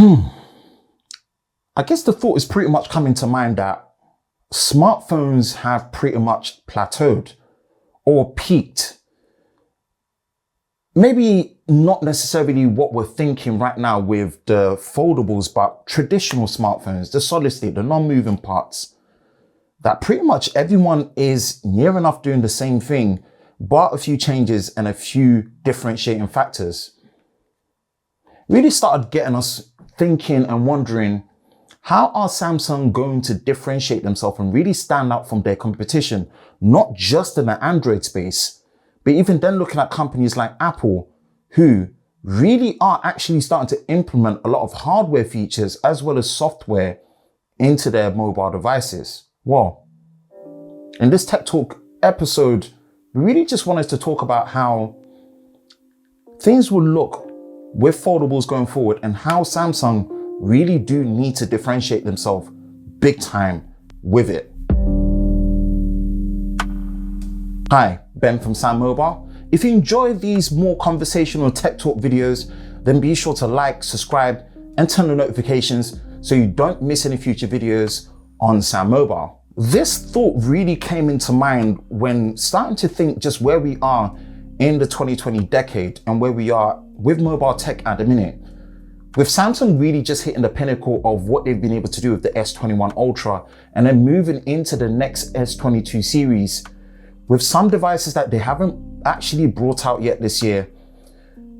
I guess the thought is pretty much coming to mind that smartphones have pretty much plateaued or peaked. Maybe not necessarily what we're thinking right now with the foldables, but traditional smartphones, the solid state, the non-moving parts, that pretty much everyone is near enough doing the same thing, but a few changes and a few differentiating factors. Really started getting us thinking and wondering, how are Samsung going to differentiate themselves and really stand out from their competition, not just in the Android space, but even then looking at companies like Apple, who really are actually starting to implement a lot of hardware features as well as software into their mobile devices. Well, in this Tech Talk episode, we really just wanted to talk about how things will look with foldables going forward and how Samsung really do need to differentiate themselves big time with it. Hi, Ben from SamMobile. If you enjoy these more conversational tech talk videos, then be sure to like, subscribe, and turn on notifications so you don't miss any future videos on SamMobile. This thought really came into mind when starting to think just where we are in the 2020 decade and where we are with mobile tech at the minute. With Samsung really just hitting the pinnacle of what they've been able to do with the S21 Ultra and then moving into the next S22 series with some devices that they haven't actually brought out yet this year.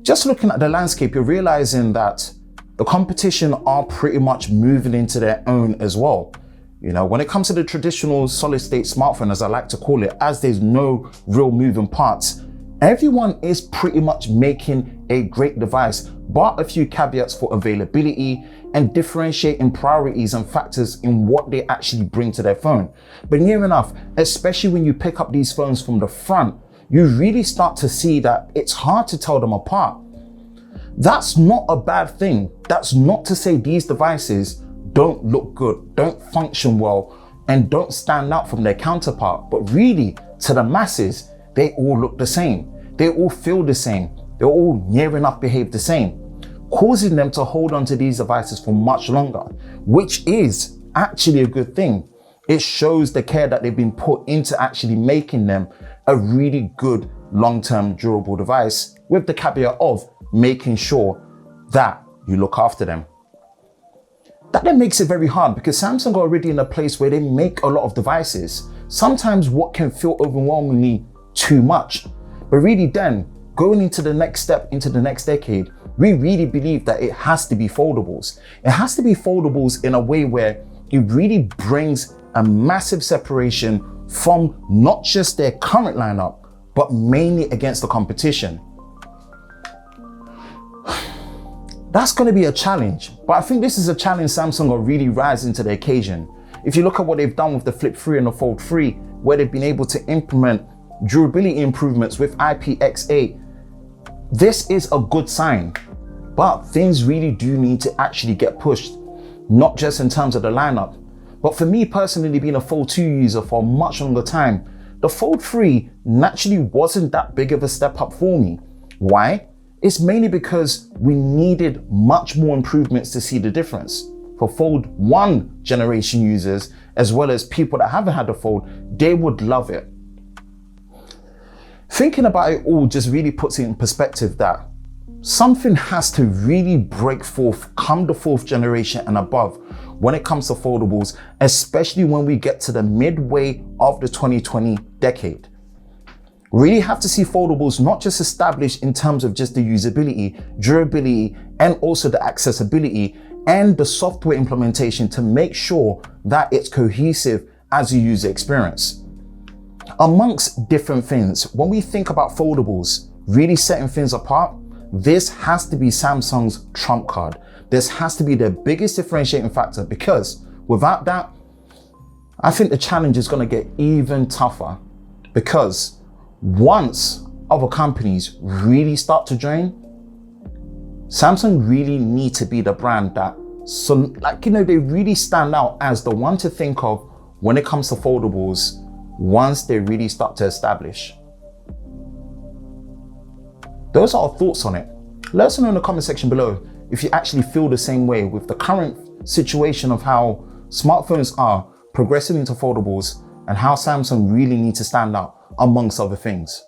Just looking at the landscape, you're realizing that the competition are pretty much moving into their own as well. You know, when it comes to the traditional solid state smartphone, as I like to call it, as there's no real moving parts, everyone is pretty much making a great device, but a few caveats for availability and differentiating priorities and factors in what they actually bring to their phone. But near enough, especially when you pick up these phones from the front, you really start to see that it's hard to tell them apart. That's not a bad thing. That's not to say these devices don't look good, don't function well, and don't stand out from their counterpart. But really, to the masses, they all look the same. They all feel the same. They all near enough behave the same, causing them to hold on to these devices for much longer, which is actually a good thing. It shows the care that they've been put into actually making them a really good long-term durable device, with the caveat of making sure that you look after them. That then makes it very hard because Samsung are already in a place where they make a lot of devices, sometimes what can feel overwhelmingly too much. But really then, going into the next step, into the next decade, we really believe that it has to be foldables. It has to be foldables in a way where it really brings a massive separation from not just their current lineup, but mainly against the competition. That's going to be a challenge, but I think this is a challenge Samsung are really rising to the occasion. If you look at what they've done with the Flip 3 and the Fold 3, where they've been able to implement durability improvements with IPX8, this is a good sign, but things really do need to actually get pushed, not just in terms of the lineup. But for me personally, being a Fold 2 user for a much longer time, the Fold 3 naturally wasn't that big of a step up for me. Why? It's mainly because we needed much more improvements to see the difference. For Fold 1 generation users, as well as people that haven't had the Fold, they would love it. Thinking about it all just really puts it in perspective that something has to really break forth come the 4th generation and above when it comes to foldables, especially when we get to the midway of the 2020 decade. We really have to see foldables not just established in terms of just the usability, durability, and also the accessibility and the software implementation to make sure that it's cohesive as a user experience. Amongst different things, when we think about foldables, really setting things apart, this has to be Samsung's trump card. This has to be their biggest differentiating factor, because without that, I think the challenge is going to get even tougher, because once other companies really start to join, Samsung really need to be the brand that, they really stand out as the one to think of when it comes to foldables once they really start to establish. Those are our thoughts on it. Let us know in the comment section below if you actually feel the same way with the current situation of how smartphones are progressing into foldables and how Samsung really need to stand out, amongst other things.